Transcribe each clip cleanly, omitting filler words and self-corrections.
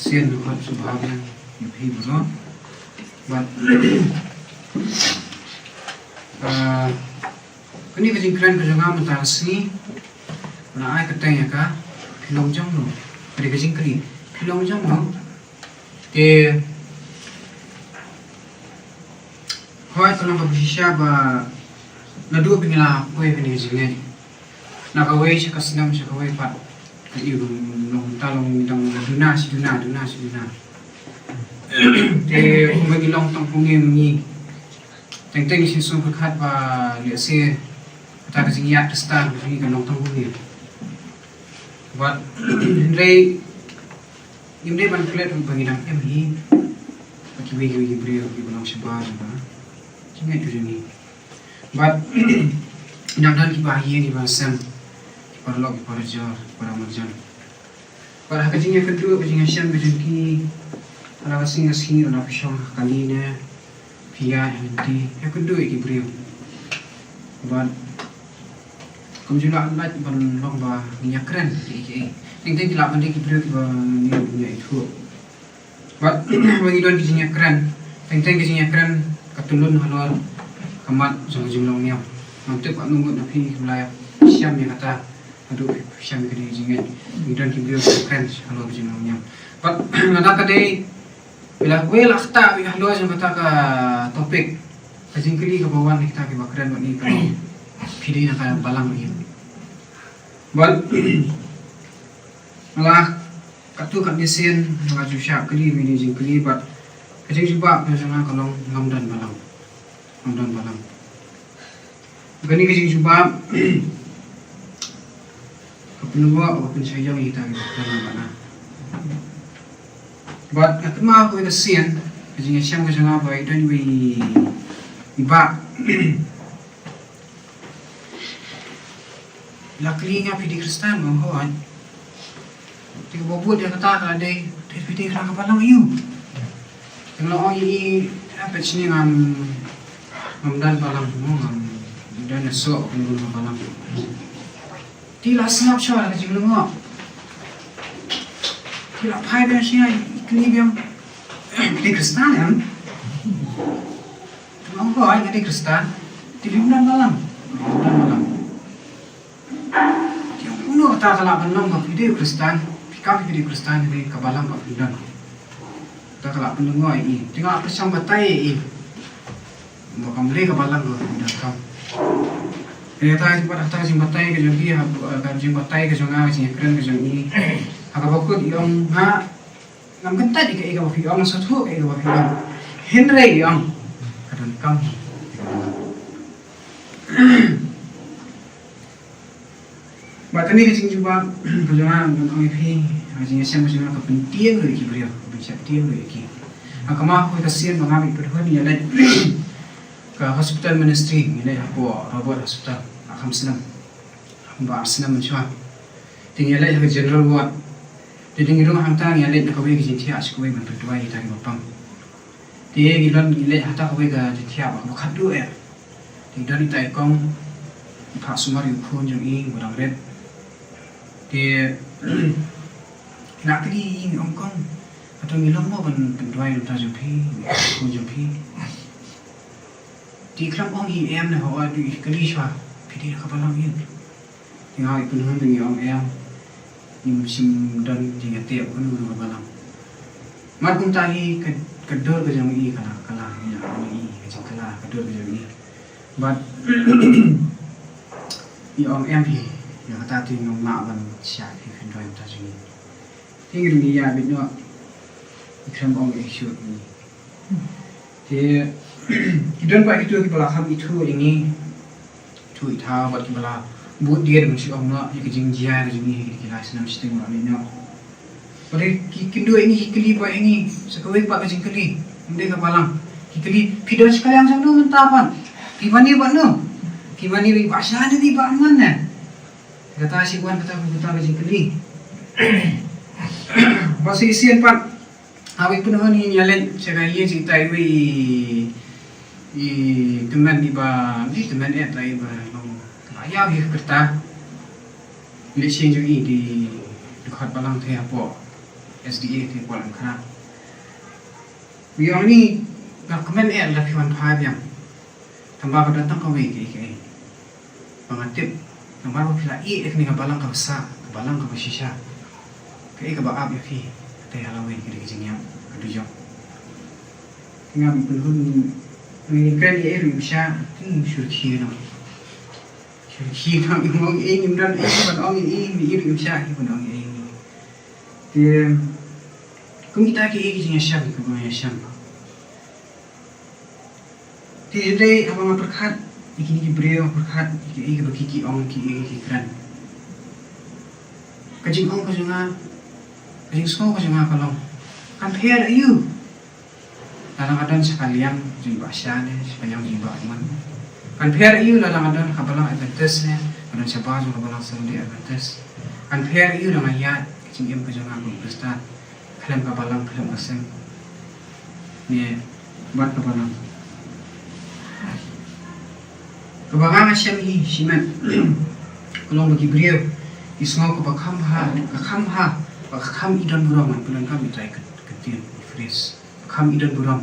sen dkhot subhagan phi bro but kini ka jingkran ka janga mata sni na ai ka tanya ka philong jongno ri ka jingkri philong jongno te hoi kalau jingshisha ba na dua pingla koi kini jingne na ka wei ka sinam ka wei pat ka iu nong talong dang duna te bagi long tang pungim ni teng sin sung khat ba le se ta ka jingyat star ni ka long tang pungim but rei imde ban plate bagi dang em hi ki wei briew ki long shaba ba jingai tu ni but nang dan ki ba hi ni ba sem para log para jar para marjan para ka jingai kadu ka jingai sham ka jinki ala singa singa na pishong kanine pia hindi ya kudu iki briew ban kumjula anlat ban long ba minyak keren iki ting dilap andi ki briew ba ni itu ban bagi don ki minyak keren ting ki minyak keren katulun halor kamat jong niam mantep nunggu napi mulai siam yang kata aduh siam kini jingai don ki briew keren halor jong niam ban ngada kadai bila gue lakta bila lo aja kata ka topik kajingkeli ke bawah kita ke bakran ni kan pidi nak balang ni bal malah katu kat desen ngaju syak keli mini jingkeli bat kajing cuba jangan kalau ngamdan balang gani kajing cuba kepenuwa apa pensayang kita dalam mana but at ma ko kasian kajing siam ka janga ba idan wi iba lakli nga pidi Khristan mo hoan ti ko bobod ya kata ka dai ti pidi ka balang yu ngalo i apa chini ngam dan balang mo ngam dan so ko balang ti la snap shot ka jing ngo ti la pai ben sing Knibiam di Khristan kan? Mau kau ingat di Khristan? Di bulan malam. Tiap puno kata kalau penom kau di Khristan, kau di Khristan di kabalang kau bulan. Kata kalau penom kau ini, tinggal apa sih batai ini? Mau kamu beli kabalang kau bulan kau. Ternyata kata sih batai ke jadi, kata sih batai ke jangan sih keren ke jadi ini. Agak bakut yang ngam kenta di kai ka fi ong sathu kai ka fi ong henry ong kadon kam batani ke jing juba bujana ong fi ajing sem sem ka pyntieng le ki brio bisa tieng le ki akama ko ka sien banga bi perhoni ya lai ka hospital ministry ni lai hapo robot hospital kham sinam ba sinam chwa tinggal lai ka general ward jadi ngirung hangtang yang lek kawai jintia askoi ban pertuai kita ki bapang tie gilon gile hata kawai ga jintia ba khadu ya tidani tai kong pha sumar yu khon jong i bodang red tie nak ti ni ong kong atau ngilong mo ban pertuai ta jong phi khon jong phi ti kram ong hi em na ho di kali shwa pidi ka balang yin tingau ipun hon ngi ong em sim dan jinga tiap kan nu balang mar kum tahi kedor ke jang i kala ya i jang kala kedor ke jang i but i ong em hi ya kata ti ngom ma ban sha hi fen roi ta jing ti ngi ni ya bit no ikram ong e shoot ni te kidon pa kitu ki bala kham itu ini tu itha bat ki bala buat dia dengan si orang nak jing jiar jing ni kita senam sistem orang ni nak. Pada kyntu ini kili pa ini sekawai pak jing kili, hindi ka balang. Kili pidon sekali yang sama mentapan. Kibani ba no? Kibani bi bahasa ni di ba mana? Kata si kuan kata jing kili. Basi isian pak awi pun ni nyalen sekali ye cerita i teman di ba di teman lai ba ayah dia kerta, lihat sih juga di dkhot balang tu apa, SDA thì quan khá vì ông ni gặp comment là phi hoàn phai biang thằng ba vẫn tăng cao về cái bằng tiếp thằng ba vẫn là cái này gặp balang gặp shisha cái gặp áp ya phi tây hà lao về cái gì nhá cái điều ngay bị phân hôn vì cái này rồi sa thì sửa khí nó khi thằng yêu ông ấy nhưng đang ấy còn ông ấy bị yêu sa thì còn ông ấy thì cũng kita cái jingshisha cũng jingshisha thì đây abang berkat ini briew berkat ini bagi ong kran kajing ong kajunga kajing sko kajunga kalau compare you kadang-kadang sekalian di bahasa ni sepanjang di bahasa compare you kadang-kadang kabalang advantage ni kadang siapa juga kabalang sendiri advantage compare you dengan ayat kajing em kajunga Khristan kham kabalang kham seng ni buat kabalang kebangan asyam hi siman kalau bagi briew isngau ke kham idan burang bulan kami try ketian fresh kham idan burang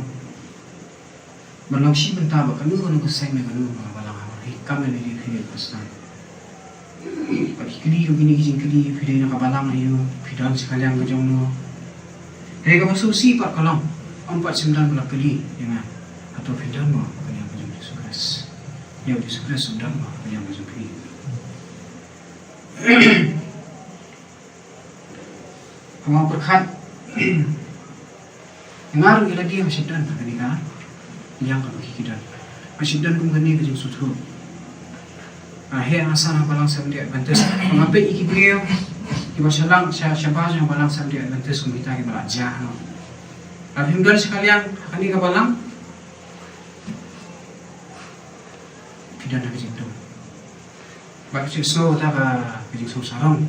balang si benta ba kanu kanu seng kanu balang hi kam ni di Khristan bagi kini begini jing kini video nak balang ayu fidan sekalian ke jongno hei ka masuk si pat kalau 49 kali dengan atau fidan mo kalian ke jong Yesus Ya Yesus sudah yang bersuci. Kamu berkat. Ngaruh ila dia Khristan kani ka. Yang ka kikidan. Khristan pun kani ka jingsngewthuh. He asana balang samdi advantage. Ngape iki briew. Kiba salang siapa yang balang samdi advantage kita ki belajar. Alhamdulillah sekalian kani ka balang tidak ada kejengtu. Baik so tak kejengtu sarong.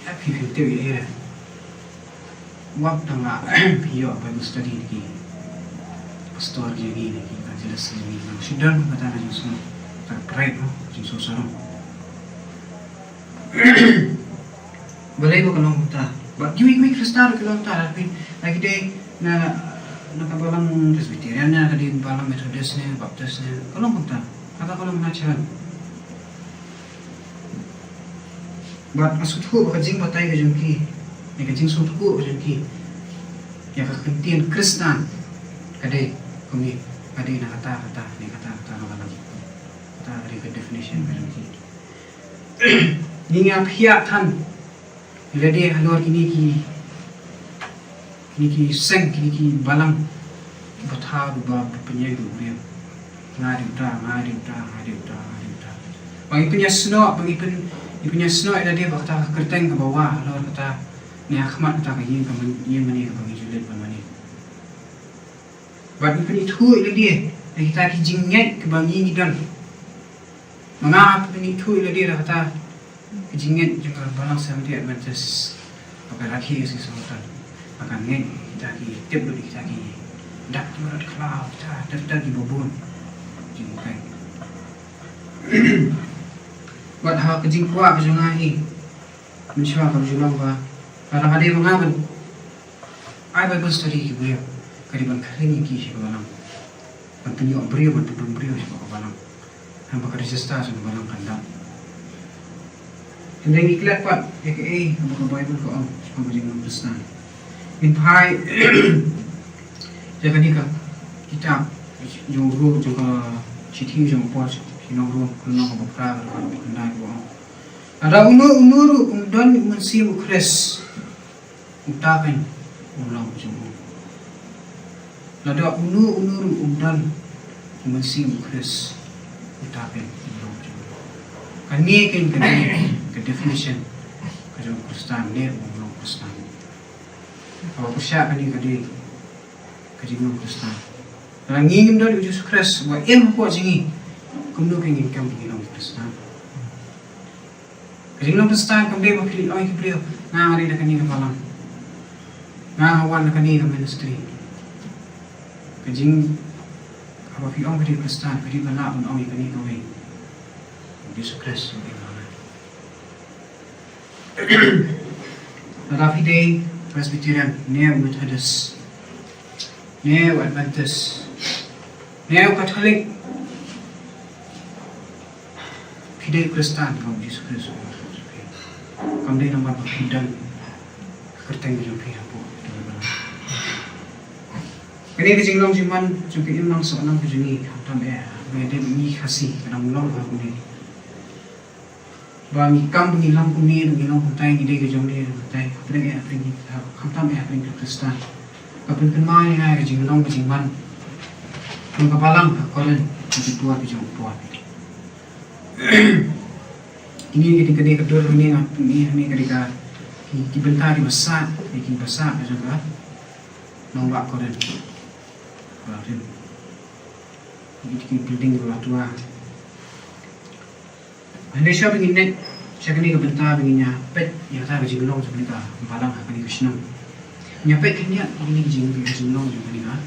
Tapi filter ini, waktu tengah bio Bible study ni, pastor jadi ni, kan jelas ni. Sudah kata kejengtu terkait kejengtu sarong. Boleh ko kalau kita, bagi Khristan kalau kita, tapi lagi deh na nakabalang Presbyterian na kadi balang Methodist ni Baptist ni kalau kita kata kalau macam buat masukhu kajing batai kajungki ni kajing suthu kajungki ya kakentian Khristan kade kumi kade na kata ni kata balang kata dari ke definition kajungki ni ngap hiatan bila dia halor ini ki seng ki balang batha bab pynieng briew ngari uta bagi punya snow ada dia bakta kerteng ke bawah lalu kata ni khmied kata ke ye mani ke bagi julet mani bagi punya thu ila dia kita ki jingngewthuh ke bagi dan mengapa punya thu ila dia kata ki jingngewthuh juga balang samdi advantage pakai laki si sultan akan ngeng kita ki tiap dulu kita ki dak murat khraw dak di bobon jingkai buat hal kejing kuat berjungahi mencoba berjulang ba kalau ada mengawan ai Bible study ki briew kariban kali ki si balang pentinyo briew si balang hamba ka register sa balang kandang hindi iklat pat aka ang Bible ko ang pamajing Khristan in pai jaga ni ka kita jong ru jong chithi jong pos sinong ru kunong babakla ko kandai ko ada unu umdan mensim Khris utakan ulang jong lada unu umdan mensim Khris utakan ulang jong kani ke definition ke jong Khristan ne ulang Khristan kalau kusya kani kadi kajing Khristan Orang ingin dari U Jisu buat kuat jingi kumno ingin kam ingin Khristan kajing Khristan kam dia mapili ai kibriyo ngari na kani balang ngawan na kani ministry kajing apa pi ong kadi Khristan kadi bala on ong kani kawai U Jisu Pdeng, Presbyterian, Neo-Methodist, Neo-Adventist, Neo-Catholic, Pdeng Khristan, U Jisu. Kami ni nama pdeng, kerteng jong pihak po. Kini jinglong jiman, jong imang seorang kejungi, tam beda ni kasih, kadang long aku ni. Bang ikam pengilang kuni, pengilang kuntai ni dia kejong ni, kuntai. Pergi pergi, tam pergi Khristan. Kapin kenal ni ada jinglong kejingman. Jong balang, koren, tua kejong tua. Ini ketika dia kedua ini ketika dibentar di besar juga nombak koren. Koren. Ini building rumah tua. Anda siapa ingin saya kini kebentar inginnya peit yang saya jinglong sebenarnya balang kini Khristan. Nyapet ini jinglong sebenarnya.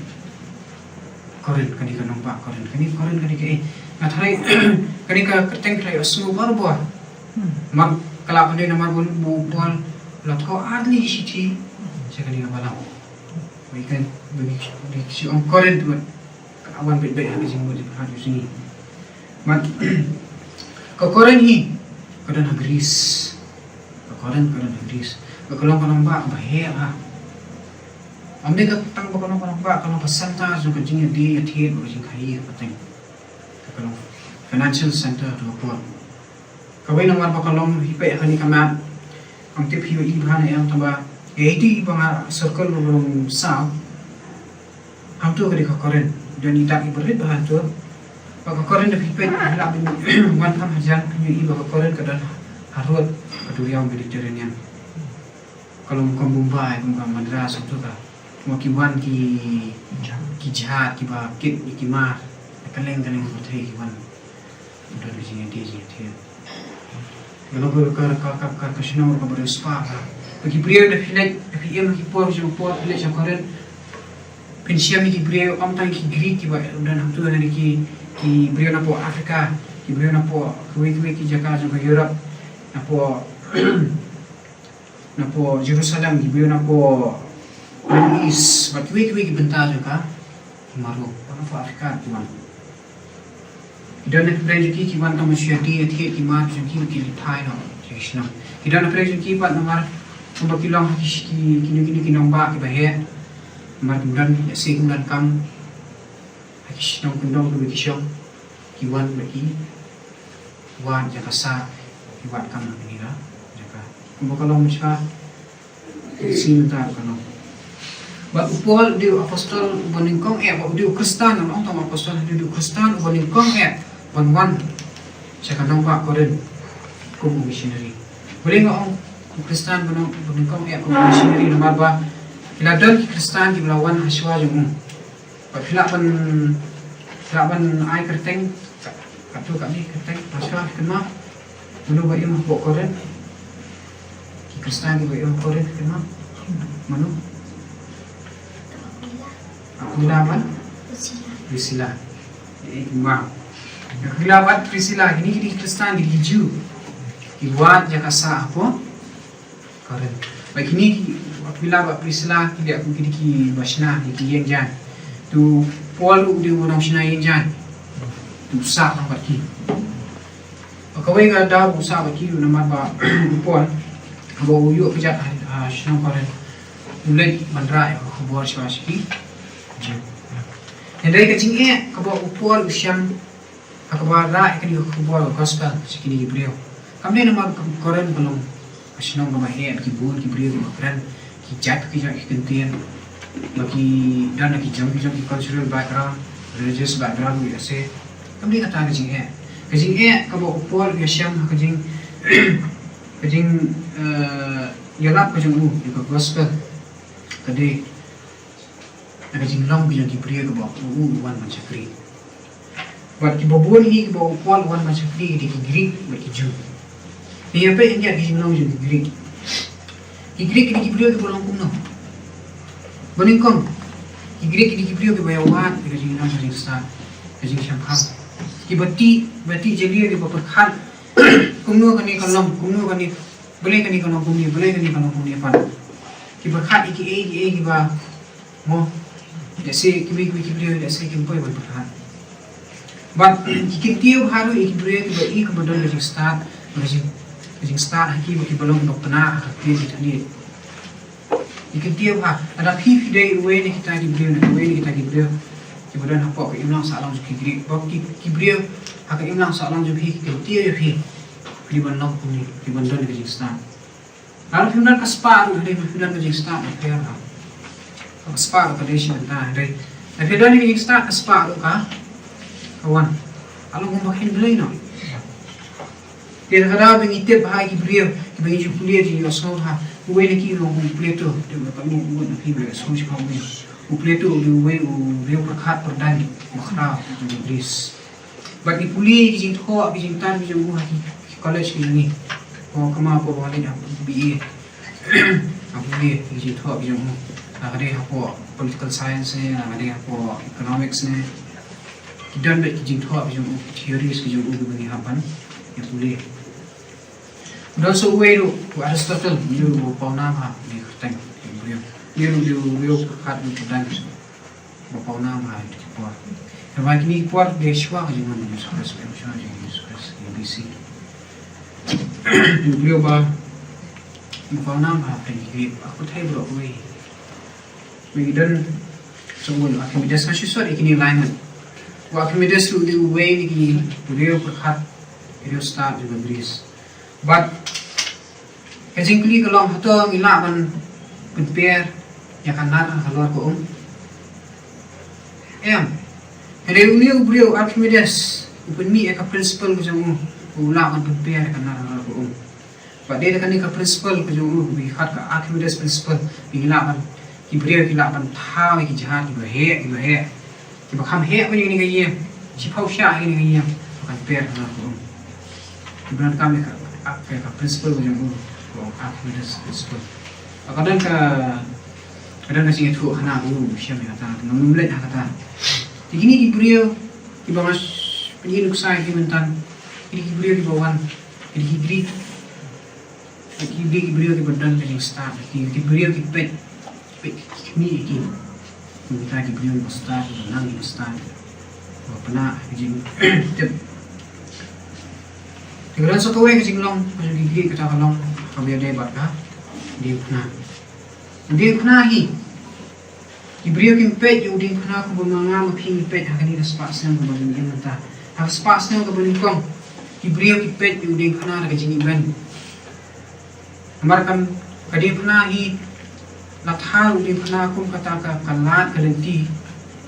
Koren kini nombak koren kini ngatrai kini kerteng kaya semua baru buah. Mag kalau pandai nama bual lakau adli sih saya kini balang. Bagikan bagi si orang koren tu awan beda habis jenggot di hari sini. Mag koren ni koren agris, koren agris. Kalau nombak bahaya lah. Ambil ketang kalau nombak kalau pesan tak juga jengnya dia tiada berjing kaya penting. Kalau financial center tu apa? Kawai nomor bakalong hipai akan ikamat. Ang tip hiwa ibhan yang tambah. Itu ibang circle belum sah. Ang tu kadi koren dan idak iberit bahan tu. Koren dah hipai hilap wan ham hajan punya ibang koren kedan harut kedua Mediterranean. Kalau muka Mumbai, muka Madras itu kan. Muka ki jahat, kiba kit, ikimar, kaleng putih kiban. Udah di sini dia. Kalau ke Krishna orang berspa, bagi briew dah filek, bagi ia bagi por filek cakaran, pensiam bagi briew, amtai ki Greek kiba, dan hamtu ada ki briew napo Afrika, ki briew napo kuwi ki Jakarta juga Europe, napo Jerusalem, ki briew napo Middle East, bagi kuwi ki bentar juga, maru, napo Afrika kiban. Kita nak pergi kiban tamu syadi, tiada kiman jadi Thai no, jadi Krishna. Kita nak pergi kiban nomor kilang kini nombak kibahaya, nomor kemudian seng dan kham, Krishna kemudian tu Krishna, kiban bagi, wan jakasa, kiban kham ni lah, jaka. Kalau macam sini tak kalau. Bak upol di apostol boningkong di Khristan orang tahu apostol di Khristan boningkong wan saya kan nampak koren kubu missionary boleh nggak orang Khristan boningkong kubu missionary nomor bah hiladan Khristan di melawan haswa jong bak hilaban ai kerteng katu kami kerteng haswa kenal dulu bagi mah koren Khristan di bagi koren kenal mana Khilafat Priscilla. Wow. Khilafat Priscilla ini di Khristan di Jew. Dibuat jakasa apa? Koren. Baik ini Khilafat Priscilla tidak aku kiri basna di yang jan. Tu Paul di orang Cina yang jan. Tu sah nampak ki. Kawai ada usah bagi nama ba Paul. Bawa yuk kerja Cina Koren. Mulai bandra khubor syawashki. Yang dari kecingnya kaba upol usiam kaba ra ikani khubor gospel sikini briew. Kami nama koren belum asinong nama head kibun briew keren ki jat ki kentian bagi dan ki jong ki cultural background religious background biasa. Kami kata kecingnya kaba upol usiam kecing yalap kecing juga gospel kade ada jinglong bilang kibriya ke bawah wan macam free. Buat kibobon ini ke bawah kual wan macam free di Greek bagi Jew. Ni apa yang dia jinglong jadi Greek. Greek ini kibriya ke bawah kuno. Boningkong. Greek ini kibriya ke bawah wan ke jinglong jadi star. Jadi syamkham. Kibati jadi ke bawah khan. Kuno kani kalom kuno kani boleh kan ikan bumi, boleh kan ikan bumi apa? Kiba khat iki kiba mo, desi kibi briew desi kiba iban berkhat. But kikintiu halu iki briew kiba ik bodon jing start haki kiba long doktana haki ditani. Kikintiu ha ada pi day way ni kita di briew ni way ni kita di briew. Kiba don hapok imlang salang ju kibri, bab kibriew haka imlang salang ju pi kikintiu pi. Kiban long bumi, kiban don jing start. Lalu firman kasparu dari firman ke jingsngewthuh apa ya? Kasparu pada isi mentah dari. Firman ini jingsngewthuh kasparu kah? Kawan, kalau gumpak hen belai no. Dia kadang mengitip bahaya briew, bagi jukuliah di osong ha. Uwe lagi lo gumpuliah tu, dia dapat gumpuliah nanti boleh solusi kau ni. Gumpuliah tu dia uwe briew berkat perdani, khraw, Inggris. Bagi pulih jingsngewthuh, jingsngewthuh jingsngewthuh college ini. Oh, kama apa boleh dah BA, apa BA jingsngewthuh bijang, ada apa political science ni, ada apa economics ni, kita nak jingsngewthuh bijang theories bijang bagi hapan, yang boleh. Dan so way tu Aristotle dia bapa nama di Khristan, dia kat di Khristan, bapa nama itu kuat. Tapi ni kuat dia siapa jangan Yesus Kristus, ABC. Beliau bapa nama pergi aku thay bro way. Kemudian semua akan berdiskusi soal ini alignment. Waktu medias tu dia way ni beliau berkat beliau start dengan Inggris. But kajingkli kalau hatong ilaban penper yang kanan keluar ko Reuniu beliau Archimedes upeni eka principle ko jong ulakan penper kanan keluar ko But dia kan eka principle ko jong bi khat ka Archimedes principle ilaban ki beliau ilaban thao ki jahat ki he ki kham he ko ni ngai si phau sha ni ngai kan per na ko Ibran kami ka principle ko jong Archimedes principle. Kadang sing itu hana guru siapa kata mengulet kata. Begini briew di bawah penyidik saya di mentan. Ini briew di bawah ini briew di badan dari start. Ini briew di peit khmied ini. Kita di briew di start balang di start. Pernah jing Kemudian satu way kasi long, kasi gigi kita kalong kabiya debat ka, di puna hi. Ibriyo kim peit yung di puna ko bumanga maping peit hakani na spas nang kabalingin mata. Hak spas nang kabalingkong. Ibriyo kim peit yung di puna na kajingiban. Amarkan kadi puna hi lathal di puna kum kata ka kalat kalenti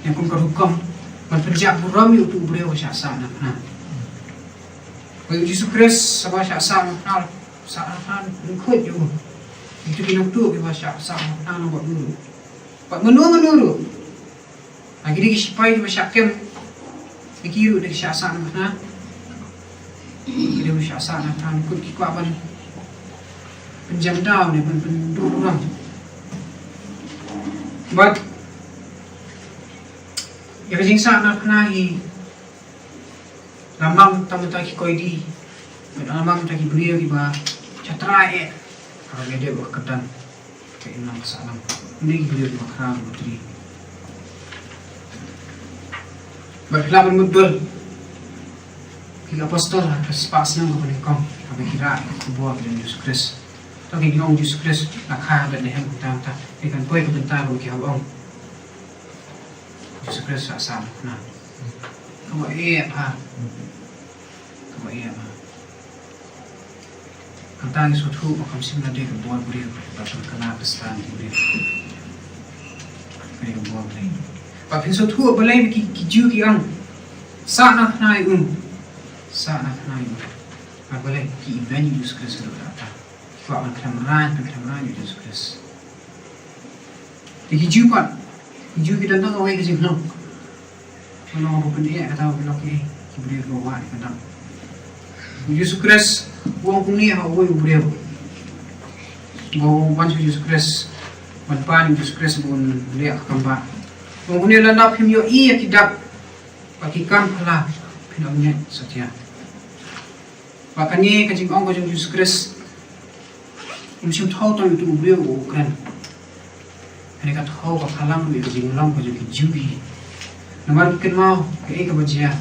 yang kum karukam man perjak buram yu tu ibriyo siya sa na puna. U Jisu sama siya sama kenal saan dkhot yo itu kintu kiba siya sama kenal buat dulu pak menuru lagi di sipai kiba siya kem dikiru dari siya sama kenal kiru siya sama kenal ikut kikuapan penjam down ni pendurang but ya jingsa na kenal lamang tamu taki koidi, lamang taki beliau kiba catra kalau dia berkedan ke enam salam ini beliau kiba khraw putri. Berkelaban mudul kita apostol kesepasnya mengenai kami kira khubor dan Yesus Kristus. Tapi jong Yesus Kristus nakah dan lehem kita ikan koi kebentar bagi abang Yesus Kristus asal nah kamu Kantang suatu makam simna dia kebuat beri pasal kena Khristan beri kebuat beri. Tapi suatu boleh kiju kiang sana nai boleh ki iban Yesus Kristus berkata. Kau akan keramran Yesus Kristus. Kiju kita tahu awak kejim no. Kalau apa dia kata belok beri bawa kadang. Yesus Kristus uang kunia awak beri. Bawa bantu Yesus Kristus, bantuan Yesus Kristus pun lihat Kaba. Uang kunia landap himyo tidak pakikan pala pinamnya setia. Makanya kajing Yesus Kristus Musim thau tang itu briew kan. Ini kat thau ka phalang ni jinglong ka juki jubi. Namar ken mau ke ka bajia.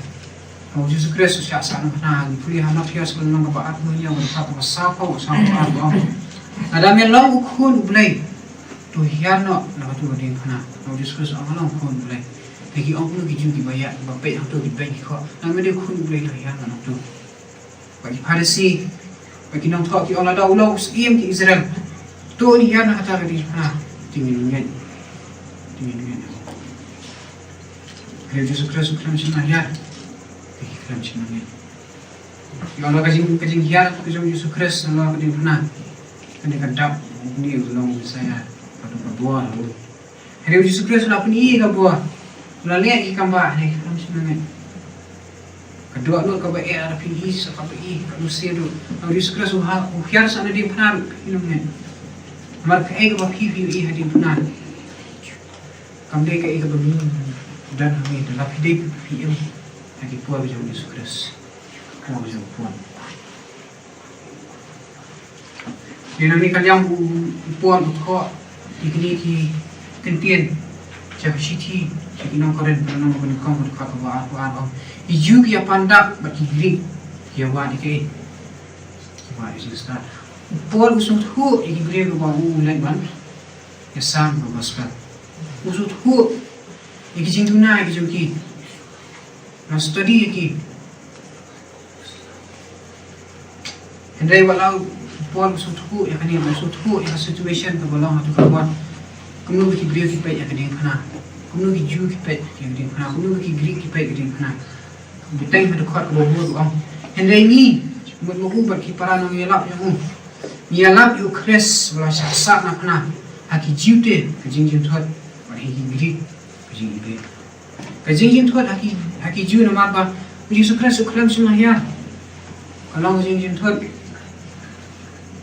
U Jisu Kristus ya sa na na puli hanap hias kan nang ba at mo niya ka ta ka sa ko sa ko. Ada me long khun blai. Tu hian no na tu ding khana. U Jisu Kristus ang long khun blai. Lagi ong nu ki juki ba ya ba peit ang tu ki peit ko. Na me de khun blai tu hian na tu. Bagi Parisi bagi nang thok ki ola da ulau iem ki Israel. Tu ni hian na kata di khana. Tingin ngen. Kriu Jisu Kristus kram sina hian. Kram sina ngen. Yo Allah kajing hian ke Jisu Kristus Allah kadin pernah. Kani kadap ni ulong saya pada buah lalu. Kriu Jisu Kristus la puni ka buah. La le ki kamba ni kram sina ngen. Kedua lu ka ba e ara pi sa ka ba i ka lusia du. Jisu Kristus ha hian sa na di pernah ilum ngen. Mar ka e ka ba pi i hadin pernah. Kamde ka e ka ba mi dan kami dalam hidup PM lagi puan berjauh Yesus Kristus puan berjauh puan di nami kalian puan untuk ikni ki kentien cak siti cak inong karen pernah mengenai untuk kata apa iju kia pandak bagi diri kia wadi ke wadi sista puan usut hu iki beri ke bawah ulen ban ya sam berbaspal usut hu iki jingtu na iki juki na study iki hendai walau pol suthu ya kani suthu ya situation ka balang hatu ka buat kumnu ki briew ki peit ya kani khana kumnu ki ju ki peit ya kani khana kumnu ki greek ki peit ya kani khana bitang dkhot ka bo am hendai ni mo bar ki parano yelap ya mu yelap yu kres wala sa na khana haki jiute ka jingsngewthuh ba hi greek jingsngewthuh haki ju na ma ba Yesus Kristus kram sina ya kalau jingsngewthuh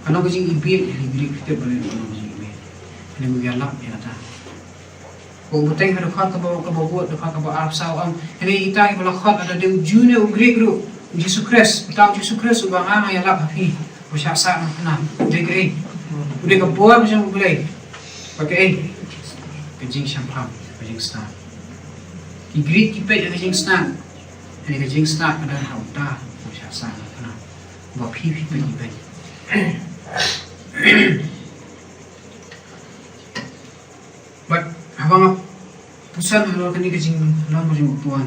kalau jing ibit hi greek kita boleh kalau jing ibit ini mengalap ya kata ko buteng ha dkhot ka bo dkhot ka bo arab saw am ini ita ki bola khot ada de ju ne u greek ru Yesus Kristus ta Yesus Kristus ba nga ya lap hafi bo sha sa na de grei udah ka bo ba jang boleh pakai ke jingshan kham jingstan ki greek ki peit ke jingstan ini ke jingstan ada hauta bo sha sa na bo phi phi peit but habang pusan halo kani ke jing long mo jing puan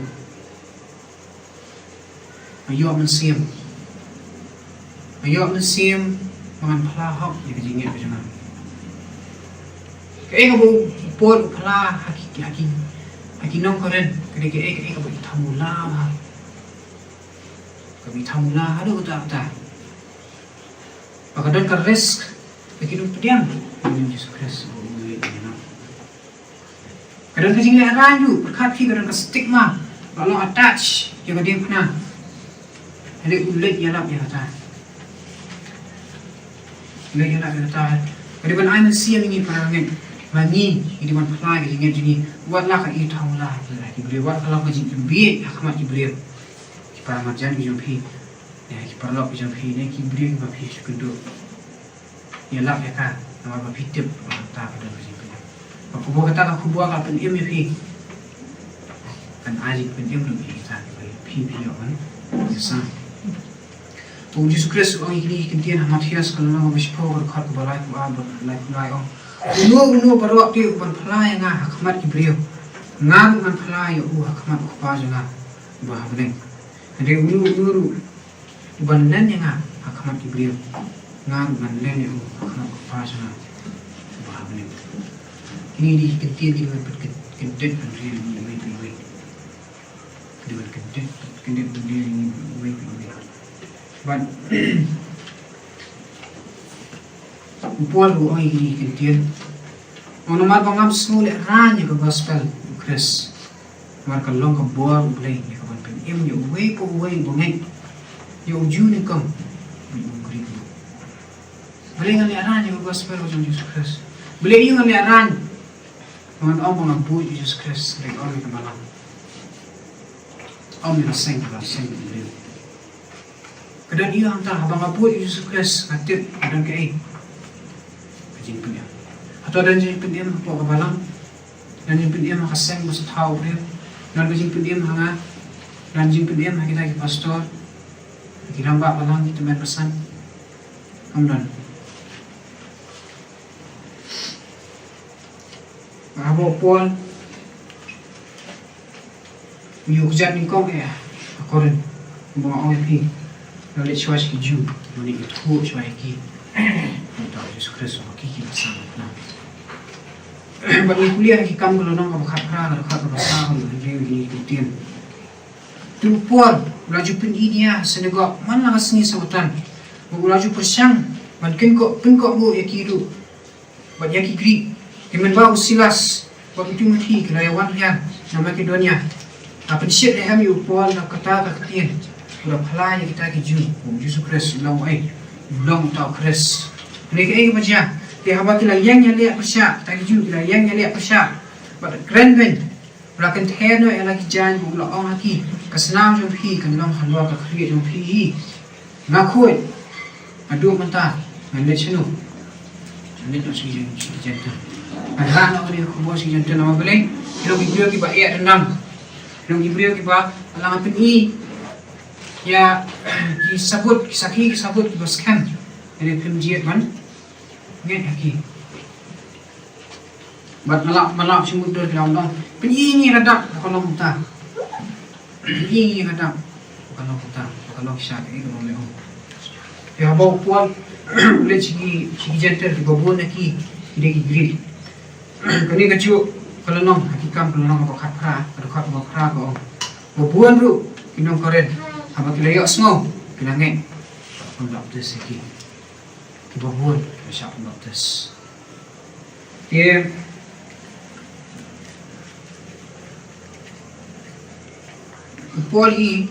ayo man sim mangan phala hok ni ke jing ke jana ke ko pol phala haki nong koren ke ke ko thamula kami thamula hado ta Pagkadan ka risk, bikin pdeng dengan Yesus Kristus. Kadang ka jingli aranyu, berkat fi kadang ka stigma, kalau attach, yang dia pernah. Ada ulit yalap ya kata. Ulit yalap ya kata. Kadang aiman siam ini parangin, mangi, ini man pelai jingli jini, buatlah ka itau lah, diberi buat kalau ka jingli biak khmat diberi. Para majan ki jompi. Ya, kita perlu macam ini, kita beri bapi sekedar. Ya lah, ya kan, nama bapi tip, tak ada macam itu. Khubor kata khubor kalau pyniem ni, kan aji pyniem tu kita, pi orang, kesan. U Jisu Kristus orang ini kentian Matias kalau orang bersyukur berkat kebalai kuat berlai orang. Unu baru waktu berpelai ngah khmat kibriu, ngam man pelai khmat khubor jangan bahagian. Jadi unu Banan yang khmat kibriu ngar banan yang khmat pasna bahagian ini di kentian di kentian andri ini di kentian ini ban upol orang ini kentian orang mar bangam semula ranya ke gospel Kristus mar kalong ke buah boleh ni kawan pyniem yo way bangeng yo juni kam greek boleh ngali aran yo gospel of Jesus Christ boleh yo ngali aran man ang buo Jesus Christ like all ka balang ang seng boleh kadang iyo ang ta habang buo Jesus Christ katip kadang kay jing pynieng. Atau dan jing pynieng po ka balang, dan jing pynieng ka seng mo sa tao briew, dan jing pynieng hanga, dan jing pynieng kita ki pastor, kiramba balang kita main pesan, kamdan. Abo Paul, you jan ni kong according mga OP, lalit siya si Jew, muli ito siya ki, ito Yesus Kristus makiki bersama na. Bagi kuliah ki kam kalau nong abakat pra abakat bersama review ini ikutin. Tu Paul, laju pun idia senegak mana kasni sawatan, laju persang, man kenkok bu yakiru, bagi yaki gri. Kimen bau silas bagi Timothy kelayawan dia nama keduanya apa siap dia hamil Paul nak kata ketian sudah pelai kita ke Jisu Kristus long long tau Kristus ni ke baca dia haba kila yang lihat persyak tak Jisu kila yang lihat persyak but grand ben belakang terno yang lagi jangan bulan orang lagi kesenang jom pi kan long halwa ke khmied jom pi ngakut adu mentah ngene chenu ini tu sih jantan Adhan ako ni khubor si jantan nama boleh. Ilong briew kiba renang. Ilong briew kiba alang apin ya kisabut kisaki kisabut kiba scan. Ini film jiat man. Ngen haki. Bat malak si mudur kilang dong. Pin ni radap kalau muta. Ini radap kalau muta kalau kisah ini kalau leong. Ya bau puan boleh sigi jantan kiba buat lagi dia grill. Kani kecuk kalau nong hakikam kalau nong apa khat ko buan ru kinong koren apa kila yok snow kila ngeng pondok tes iki kiba buan bisa pondok tes dia poli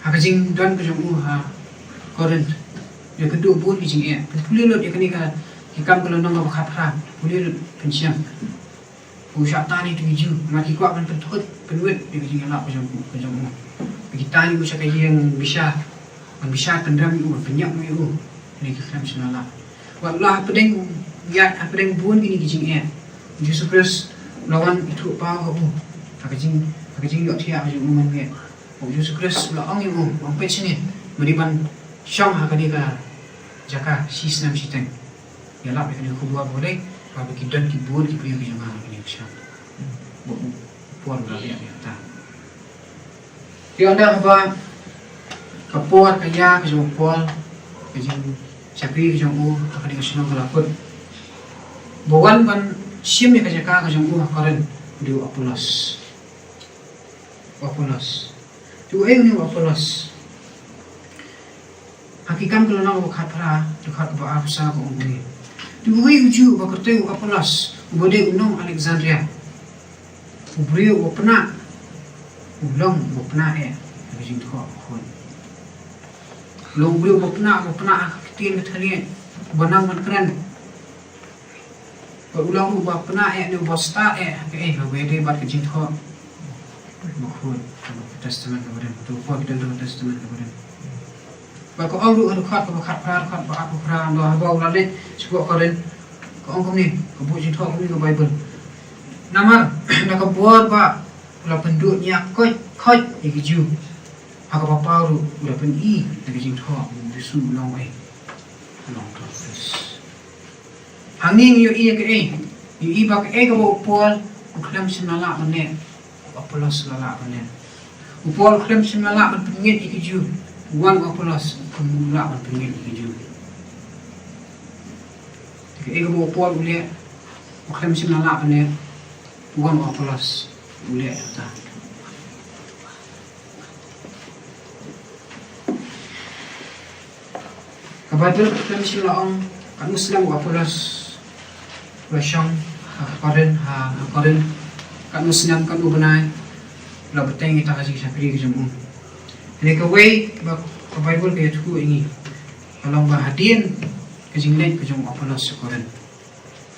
hakajing dan kejung ha koren dia kedua buan kijing puli lot dia kani ka Hikam kalau nong abakat pra, boleh pensiam. Usaha tani tu hiju, maki kuat pentot penuit di kejing elak macam mu. Kita ni usaha yang bisa tendang itu, penyak itu, ni kita macam nala. Wallah pdeng ya pdeng buan ini kejing Yesus Kristus lawan itu apa aku, kejing yok tiap macam mu ni. Yesus Kristus lawan itu, orang peit sini, meriban syang hakadika jaka sisnam siteng. Yalah mereka ni khubor boleh, kalau kita dan kibur kita pergi jangan ni macam, puan berada di atas. Dia ada apa? Kapor kaya kejauh puan, kejauh siapa kejauh akan dikasih nama lapor. Bawan ban sim ni kejaka kejauh karen dia apulas. Tu ni apulas. Hakikam kalau nak buat pra, dekat ke bawah besar ke umur. Tuwai uju bakerteu apulas ubode unong Alexandria briew opna ulong opna jing dkhot long briew opna ketin kethani banang man kran ulong opna ni bosta ubode bat jing dkhot makhul testament kemudian tu ko kita dalam testament kemudian Bako orang tu khat pra aku pra ndo haba ulalit sebab karen ko ong ni ko bu jing thok ni ko Bible namar nak buat ba ula penduk nya khot iki ju haka papa ru ula pen nak jing thok Yesu long terus hanging yo ke i ba ke ko pol uklam sinala mane apolos lala mane upol uklam sinala man pengit iki ju Wan apolos kumula man pengit hiju. Ega mo pol ule uklam sinala pane wan apolos ule ta. Kabatul uklam sinala kan Muslim apolos wasyang karen kan Muslim kan ubanai la beteng kita kasih sapri ke jemu. Ini kawai ke Bible kaya tu ini kalau bahadian kejinglet kejong apalas sekoran.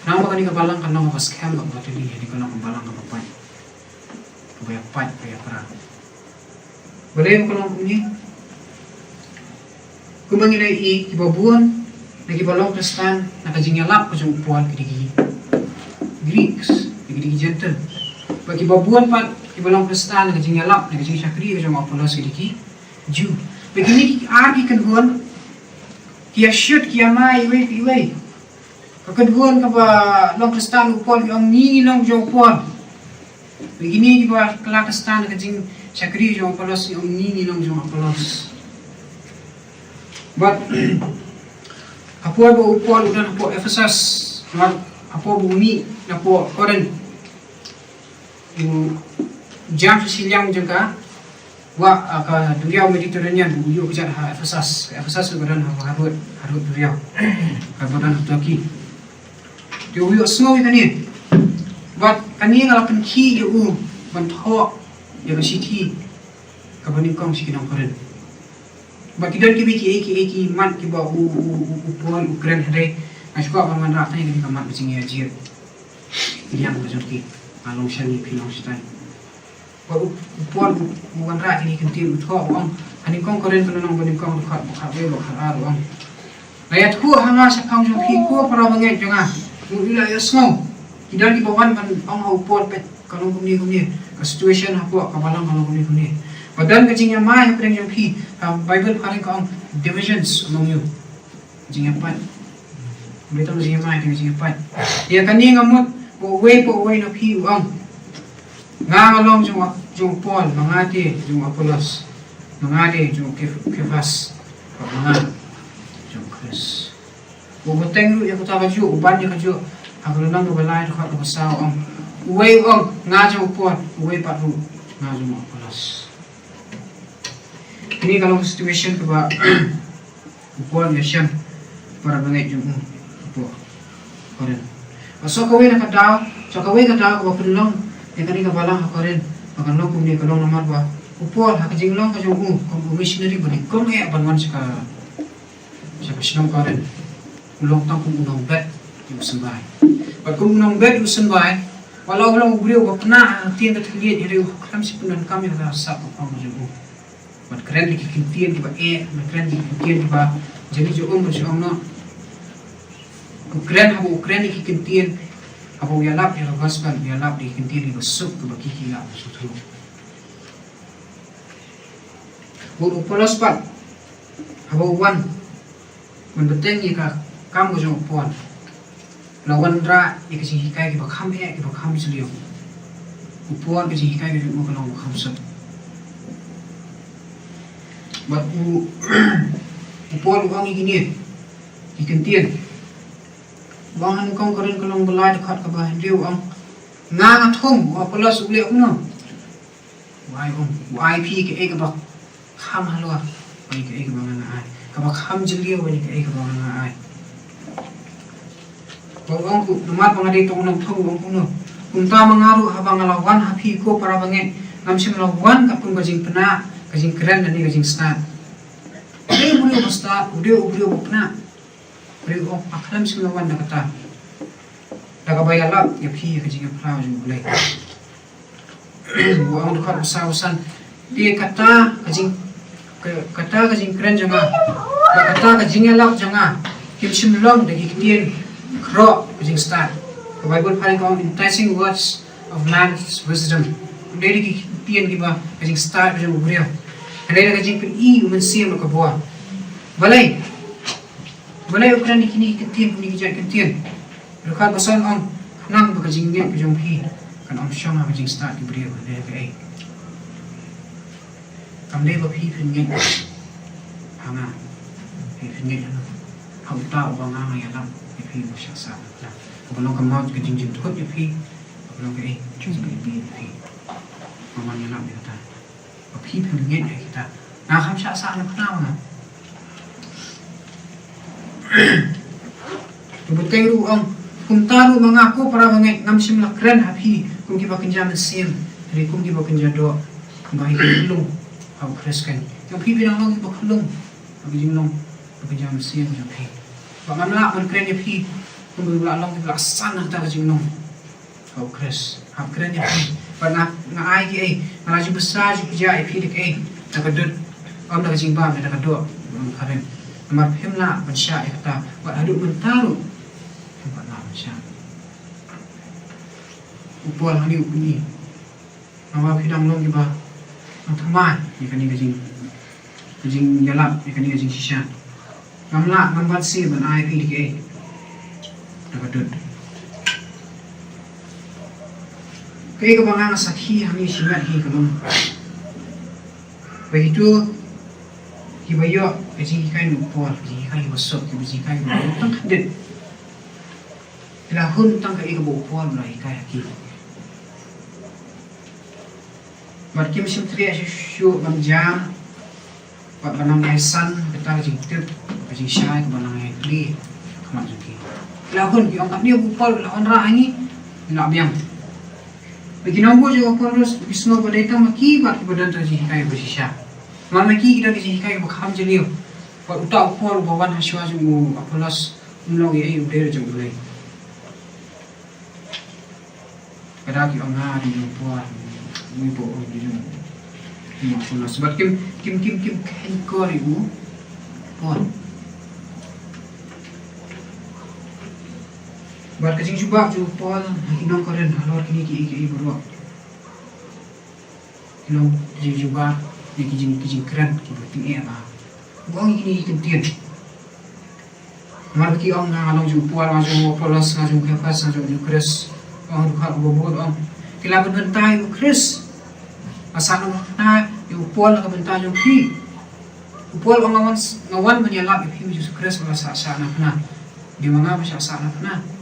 Nama kani kebalang kan nama pas kham bak bateli ini kan nama kebalang kan apa? Kaya pat kaya perang. Boleh kalau ini kumangilai i kibabuan lagi balong Khristan nakajingalap ko jong upuan kedigi Greeks kedigi gentle bagi babuan pat ibalong Khristan nakajingalap nakajing syakri ko jong Apollos kedigi Jew begini argi kedhuan kia shoot kia mai iwe kedhuan ka ba long Khristan upuan ki ang ni long jong upuan begini ba kala Khristan nakajing syakri jong Apollos ang ni long jong Apollos but apo bo upuan udan apo Ephesus apo bumi na po Corinth yung jam sa silyang jangka wa ka duriaw Mediterranean buyo kejat ha Ephesus udan ha harut duriaw ka bodan Turkey dia uyo snow kani but kani ngalapan ki u banthok ya ka city ka banikong sikinang Corinth but kidan kibi ki mat ki ba upuan Ukraine hare aswa bangan rata ni kamat bicing ya jir yang bajoti along shani pinong stai ba upuan bukan rata ni kentil utho ang ani kong Corinth nang banikong khat we ba khar ang layat ku hanga sa phang jong phi ko para bangai jonga mula ya snow kidan ki bawan ban ang upuan pet kanong kumni ka situation hapo ka balang kanong kumni badan kajing yang mai preng yang phi Bible paling kong divisions among you jing yang pat berita jing yang mai jing yang pat ya kani ngamut po way na phi ang ngalong jong Paul mangati jong Apollos mangati jong Kefas mga jong Chris po boteng ya kutaba ju uban ya kaju aglo nang balai khat ko saw ang way ang nga jong Paul way pat ru nga jong Apollos. Ini kalau situation ke ba upuan ya siam para bangai jung upo koren so kawai nakadaw ko pinlong ya kani ka balang koren makanong kumni kalong namar ba upuan hakajing long ka jung kom missionary bani kom e banwan sa sinong koren ulong tang kum unong bet yu sembay pag kum unong bet yu sembay walau briew ba pna tien ka thliet iri kham si punan kami ka sa pa jung but keren di kintian kiba keren di kintian kiba jadi jo no keren habu keren di kintian habu yalap ya gospel yalap di kintian kiba sup kiba kikila sutu bu Apollos pat habu wan beteng ika kam go jong pon lawan ra ikasi hikai kiba kham sulio upuan kisi hikai kiba mo kalong kham sup but upuan uang igini ikintian bangan kong Corinth kalong balai dkhot ka ba hindi ang nga thung Apollos ule no wai pi ke ka ba kham halwa wai ke ka ba nga ai ka ba kham jilio wai ke ka ba nga ai bawang ku numar pangadi tong nang thung bang kuno kunta mangaru habang lawan hapi ko para bangen namsim lawan kapung bajing pena kajing keren dan kajing start. Udah beliau start, udah pernah. Beliau akalam selawan dah kata. Dah kabayar lah, ya pi kajing pernah juga boleh. Buang dekat besar-besar. Dia kata kajing keren jangan. Kata kajing elak jangan. Kim simlong dari kitian khraw kajing start. Bible paling kau enticing words of man's wisdom. Dari kitian kiba kajing start kajing beliau. Ada kajing pi umensiam ka buah. Balai ukuran di kini ketian puni kijat ketian. Dekat pasal ang nang kajing nget kajing pi kan am syong kajing start di beliau ada ke. Kam le ba pi pun nget. Hanga. Pi pun nget. Hau ta ba nga ya lam pi mo syak sa. Kalau kamu kajing jingsngewthuh ya pi. Kalau ke kajing pi pi. Mamanya lam ya ta. พี่พิมพ์เงี้ยไอ้kita nah kham syak sa na kenal na beteng ru ang kumtaru mengaku para bangai ngam sim la kren hapi kum kiba kenja mesim dari kum kiba kenja do bahi belum au Khristan yang pi binang long kiba khulung bagi jinglong kenja mesim ya pi ba ngam la man kren ya pi kum la long kiba sana ta jinglong au Khris hab kren ya pi Pernah ngai ke ngaraju besar juga pi dek nak kedut om nak jingba nak kedut karen Amar pynmatlah bansya kata buat aduk mentaru pynmatlah bansya upol hani upuni nama pidang long kiba thumai ikan ni gajing jalap ikan ni jingshisha ngamla ngambat si ban ai pdk dapat kaya kebangang sakhi hani simat hi kalong begitu hibayo gajing kai upol gajing kai wasok gajing kai tang khadet lahun tang kai ke upol lai kai ki Markim simtri asyusyu bangjam Pak banang esan kita jingtip jingshisha ke banang ekli khamat jengki lahun ki angkat dia upol lahun ra ni nak biang bagi nombor jo terus bisno badai tam kiba ke badan jingshisha jingshisha mana ki kita jingshisha ke kham jeliu buat utak upol bawan haswa ju apolas umlong ye udei jong ulai kada ki anga di upol muy po di jong ni apolas sebab kim kor ibu pon bar kajing jubak ju pol hinong koren halor kini ki bro hinong ji jubak ni kijing keren ki penting ba bong ini kentien mar ki ong ngalong ju pol ma ju polos nga ju kapas nga ju kres ong dkhot bobot ong kila bentai kres asal na yu pol ka bentai ju ki pol ong ngawan menyalap pi ju kres ma sa na na di mga ba sa na na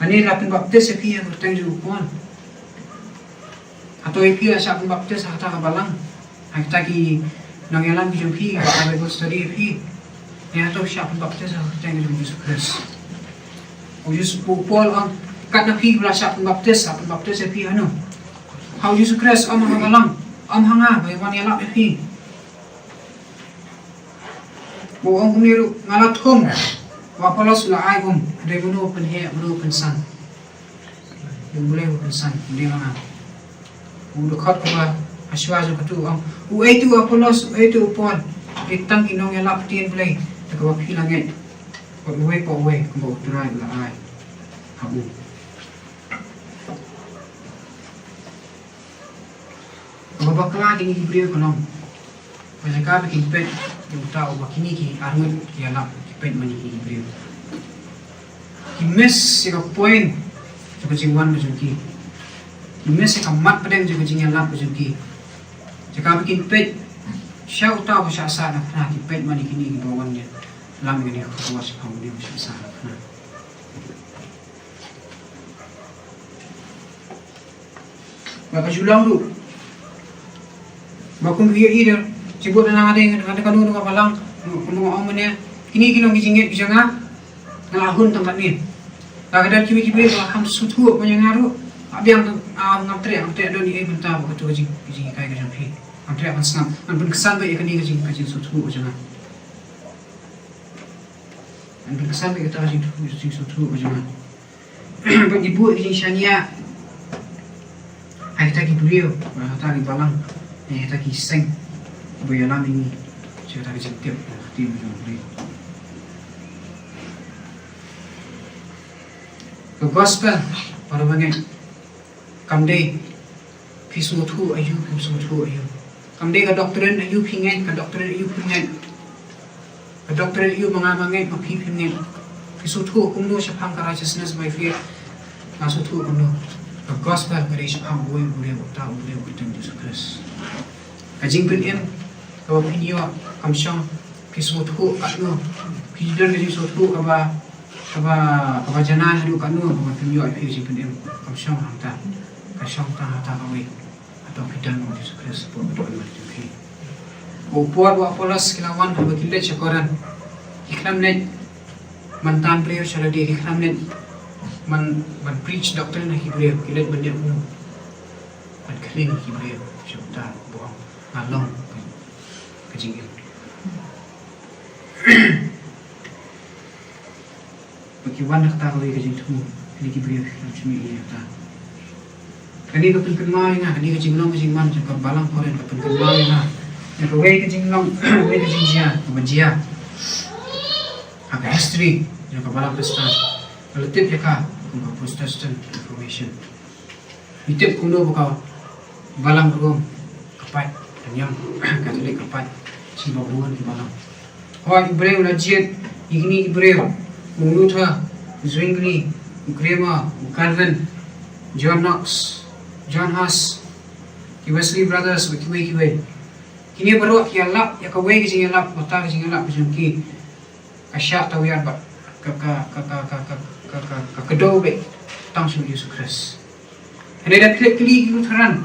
ani lapin baptis pi yang teng ju pol atau pi sa baptis hata ka balang kita ki nangyalan ki ju pi ka Bible study pi ya atau siap baptis teng ju Yesus o Yesus pol ang kat na pi bla siap baptis pi ano how Yesus Kristus am balang am hanga bay wan yalap pi bo ang kumiru ngalat thung wa polos la ai gum de buno pen he buno pen san yung boleh pen san di mana dkhot Kaba aswa jo katu ang itu apolos itu upon itang kinong yalap tien play Kaba pilanget ko we ko try la ai habu babakla ding briew kolong Pajaka bikin peit yung tao bakini ki armut ki alap ki peit mani ki briew ki mes sika point jo jing wan jo ki mes sika mat pdeng jo jing alap jo ki jaka bikin peit syau tao ko sa na na ki peit mani kini ki bawan dia lam ni ko was pa mo dia sa na maka julang du bakum hiya ida sibuk na ada kanu nga balang kuno ang mane kini kinong gijinget bijanga ngalahun tempat ni kadang kibi ba ham suthu panyangaru abiang ngamtre do ni benta ba to gijing kai ga jampi ngamtre ban snam an bin kesan ba ikani gijing suthu bijanga an bin kesan ba kita gijing suthu bijanga ba ibu gijing shania ai ta ki briew ba ta ki balang ta ki seng bayalan ini cerita kecil tim jongri ke gospel para bangen kamde pysmatlah ayu kamde ka doktrin ayu pynieng ka doktrin ayu mangamangen mapi pynieng pysmatlah kumno syapang ka righteousness by faith masuthu kumno ke gospel ka syapang boy boleh utau boleh utang Yesus Kristus kajing pynieng Kaba pinyo kamsyang pysmatlah anu pideng jadi suatu kaba janan hadu kanu kaba pinyo ai pisi pendem kamsyang hanta kasyang ta hata kawe atau pideng Yesus Kristus po betul betul upor wa polas kilawan kaba kilet syakoran ikram net mantan briew sala di ikram net man preach doctrine Hebrew kilet bendem man clean Hebrew syuta bohong ngalong kajing bagi wanak ta kali kajing tu ini kibrief macam ini ta kani ko penkenmai nga kani kajing long kajing man jang balang koren ko penkenmai nga ne ko wei kajing long wei kajing jia ko bajia history yang kabalang Khristan relatif jaka kung Protestant Reformation itip kuno buka balang rum kapat dan yang Katolik kapat simba buan di balang hoi briew la jet igni briew muluta zwingli Grema Calvin John Knox John Huss Wesley Brothers kiwe kini baru kialap ya kawe ki ngalap kota ki ngalap ki asyak tawian ba ka kedo be tang su Yesus Kristus ane dat kli ki utharan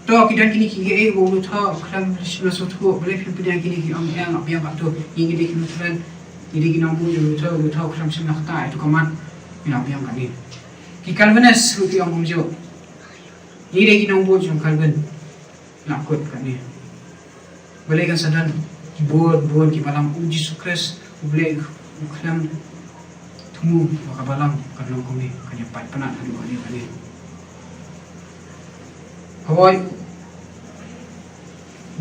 to kidan kini ki ge bo utha khram shna sothu bele fi pdeng kini ki am yang apiang ba to ingi de ki utharan ini ki nambu ju utha khram shna khata itu kaman ina apiang kani ki Calvinist ki am jo ini de ki nambu ju Calvin nakut kat ni boleh kan sadan buat ki balang U Jisu Kristus boleh kham thung maka balang kan ko ni kan pat penat adu ni kan ni hoi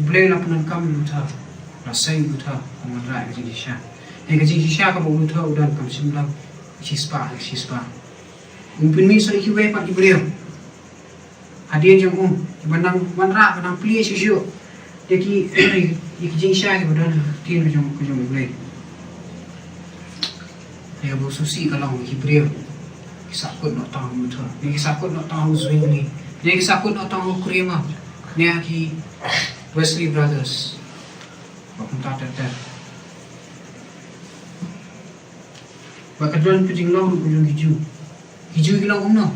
boleh nak penangkam lutha rasai lutha mengerai ke jingshisha jingshisha ka lutha udan kam simlang sispa umpin mi so ikiwe pat ibreu hadiah jong benang manra benang plie sisyo deki jingshisha ke badan tin jong boleh ya bo susi kalau ibreu kisakut nak tahu lutha ni kisakut nak tahu zwing ni kisakut nak tahu krema ni ki Wesley Brothers bakun tata bakadron pynmatlah kujung hiju gilang umno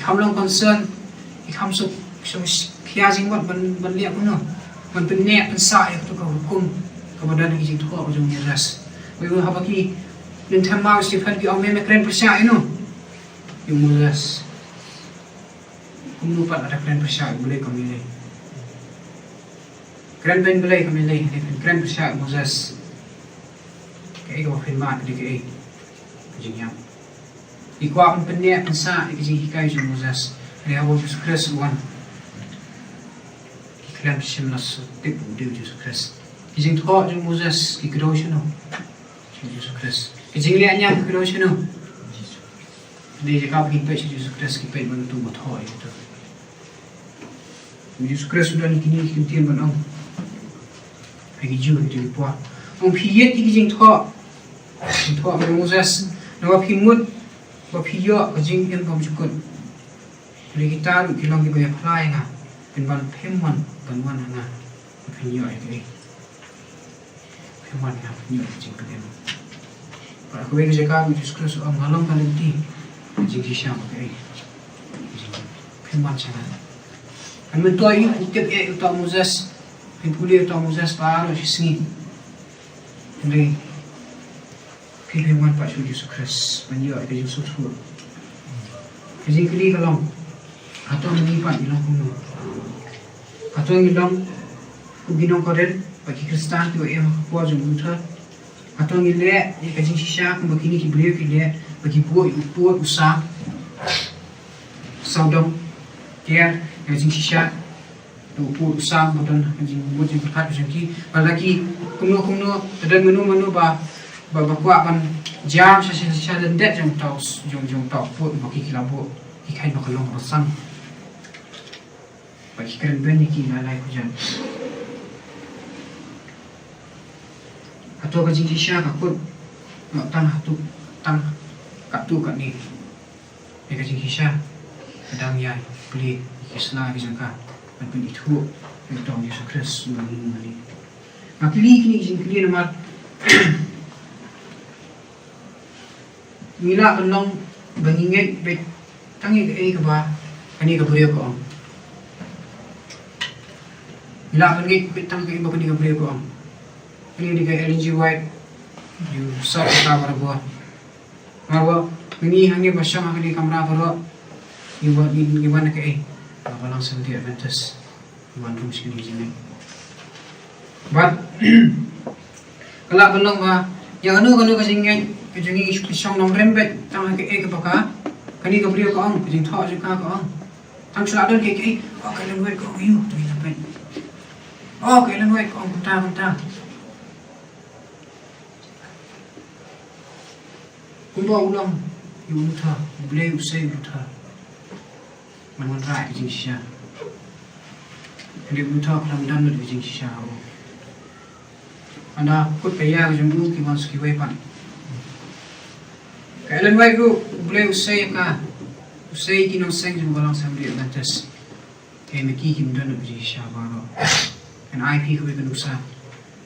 kham long kongsan kham so khia jingwat ban liap umno ban pynieng ban sa ya tu ka hukum kemudian jingsngewthuh kujung ras we ha baki nin thamau sifat ki ome mekren persya ino yung mulas kung lupa ada kren persya boleh kami kren ben boleh kami kren persya mulas kaya ko pynmatlah di kaya jingyam ikwa pun pynieng sa ikijinghikai jung mulas ni abo Yesus Kristus wan kren simnas tip udei Yesus Kristus jingsngewthuh jung mulas ikro sino Yesus Kristus kijinglianya ikro sino di jika peit Yesus Kristus peit bantu mothoi itu Yesus Kristus sudah kini kintian ban ang agi ju itu puah ang piyet jingsngewthuh Moses nawa pimut ba piyo jing en kam jukut ri kita ru kilong ki babakla nga pen ban phemman banwan nga pinyo ai phemman nga pinyo jing peden pa ko be jeka Yesus Kristus ang halong kalenti jingshisha ba phemman chana kan men toy ukep uta Moses pipuli uta Moses pa ro sini ndai Phemman Pak Yesus Kristus menjadi ke jingsngewthuh kali kalong atau menyipat bilang kuno atau ngilang kuginong koren bagi Khristan tu yang kuat jumlah atau ngile ke jingshisha begini ki briew ki le bagi buat usaha saudom kia ke jingshisha tu buat usaha bodan buat berkat macam ki balaki kuno dan menu ba babakla kan jam sisa lendet jong tau put bagi kilabo ikai bakalong pasang bagi keren ben ki lalai hujan atau ke jingshisha kakut nak tanah tu tang katu kat ni ke jingshisha kadang ya beli isla bijangka dan itu itu Yesus Kristus mengini ngapili kini jingkli nomor mila kalong banginget bet tangi ke ba kani ka briew ko mila banginget bet tangi ba kani ka briew ko ini di ka LNG white you sa ka barabo marbo ini hangi basya kani kamera baro gimana ke balang sendiri advantage iwan rum sini jini but kalau belum ba yang anu ka jingget kejungi isong nong rembet tang ke baka kani ka briew ko ang jingsngewthuh je ka ko ang tang suladon ke kailan wait ko you to inapen kailan wait ko ang punta kumba ulang yulutha briew usei ulutha man rai ke jingshisha Hindi ulutha khram dan ke jingshisha anda kut kaya ke jongno ki mas ki wai pan kailan wai ku briew usei ka usei ki no seng jong balang samri adantes ke me ki kim dan ke jingshisha baro and IP ko kan usa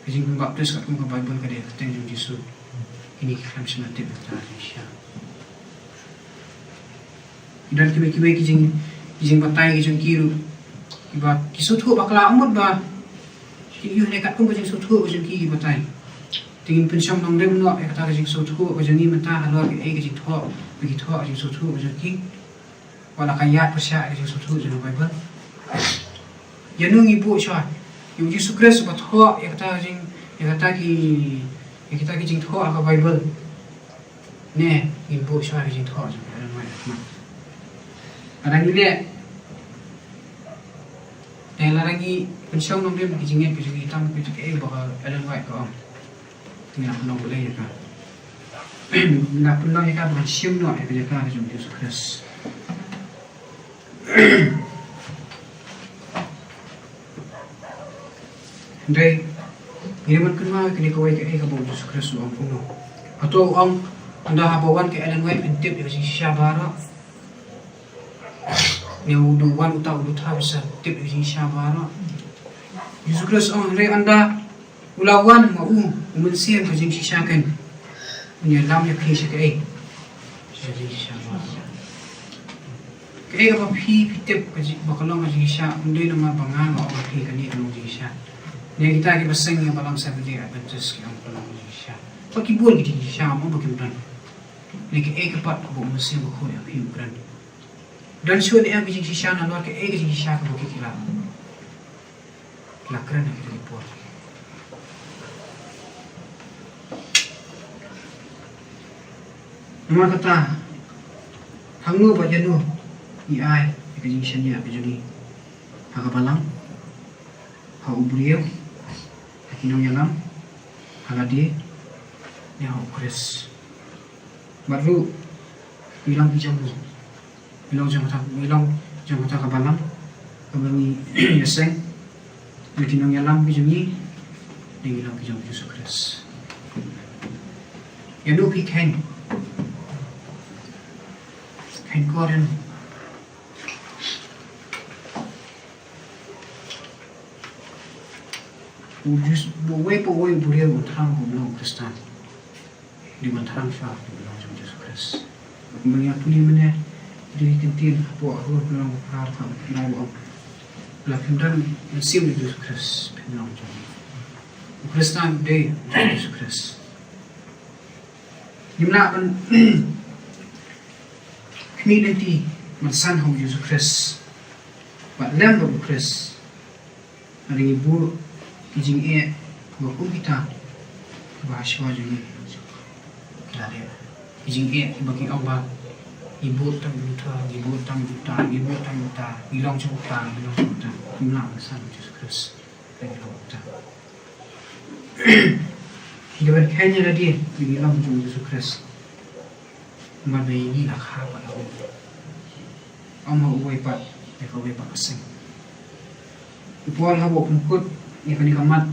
ke jing baptis kat kum Bible ka de teng U Jisu ini kham shna tip ta jingshisha dan kibai kijing batai kijing kiru kiba kisuthu bakla umut ba ki yu ne kat kum kijing suthu kijing ki batai tingin pensyam nong dem no e kata kijing suthu kijing ni menta halwa ki e kijing tho ki tho kijing suthu kijing ki wala kayat persya kijing suthu kijing Bible yanu ngibu sha yu Jisu Kristus ba tho e kata kijing e kata kijing tho aka Bible ne ngibu sha kijing tho kijing Kadang ini lagi pensiun nong dia kijingnya kijing hitam kijing bakal Ellen White kau tinggal penong boleh ya kan nak penong ya kan pensiun no ya kan kijing Yesus Kristus Andai ini man kenal kini kau ke kau Yesus Kristus orang puno atau orang anda habawan ke Ellen White pentip ya jingshisha bara Yang uduan utau utah bisa tip jingshisha bara Yesus Kristus re anda ulawan mau umensian ke jingshisha kan menyelam ya kisah ke jingshisha bara ke apa pi tip ke bakalong jingshisha undai nama bangang au pi kan ni kan jingshisha ni kita ke baseng yang balang sabdi adventus ke balang jingshisha bagi bol ke jingshisha mau bagi bulan ni ke pat ko umensian ko ya pi bulan dan suan yang jingshisha na luar ke jingshisha ke bukit kila keren yang kita report nama kata hangnu ba janu ai ke jingshisha ni ke juni haga balang ha briew kinong yalam haga di ni ha kris baru bilang bijam bilang jong kata kabalang kabani seng bikinong yalam bijumi di bilang bijong Yesus Kristus yanu pi kane koren ujus buwe buriya utrang bilang Khristan di mantarang sya bilang Yesus Kristus mengatuni mana Jadi kentin buat huruf dalam harta mau lakukan dan sim Yesus Kristus penolong jom. Khristan day Yesus Kristus. Dimana kan khmied nanti mansan hau Yesus Kristus. Buat lem Yesus Kristus. Hari ibu kijing bakum kita bahasa jadi kelari. Kijing bagi Allah ibu tang buta, bilang cuta, bilang besar Yesus Kristus, bilang buta. Hidup kayaknya dia bilang Yesus Kristus, mana ini nak apa aku? Amma uway pat, mereka uway pat seng. Ipuan habo pungkut, ni kani kamat,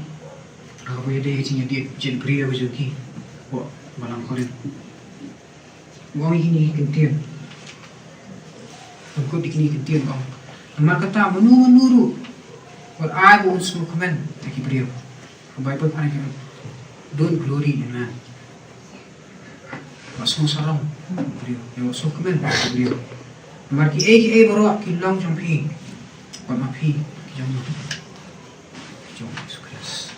aku boleh dia cinya dia jen briew bejuki, buat balang korin. Wang ini kentir. Pungkut dikini kentir bang. Nama kata menuru. What I want to commend, like briew. Bible pan kita. Don't glory in man. Masuk sarang briew. Yang so commend briew. Nama ki baru kilang jampi. What mapi jong. Jong Yesus Kristus.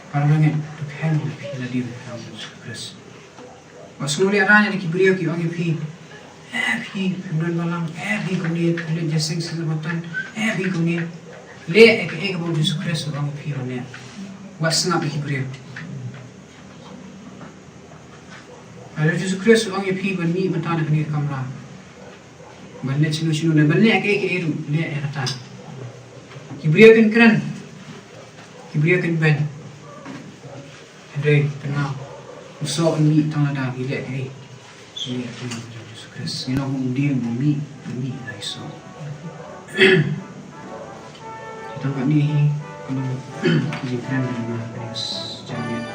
Parangnya tukhan pi la dia Yesus Kristus. Masuk lihat ranya di briew ki orang pi. Pi pembulan balang, pi kemudian jaseng selamatan, pi kemudian le ke bawa Yesus Kristus orang pi orangnya. Wasngap pi briew. Ada Yesus Kristus orang pi bani mentana kini kamera. Banne sinu dan banne ke itu le kata. Ki briew kan keren. Ki briew kan ben. Andre kenal. usok ni tang ada gilek ni. Ini Tuhan Yesus Kristus. Ini orang dia ni lah iso. Kita kat ni kalau kita kan dengan Yesus jangan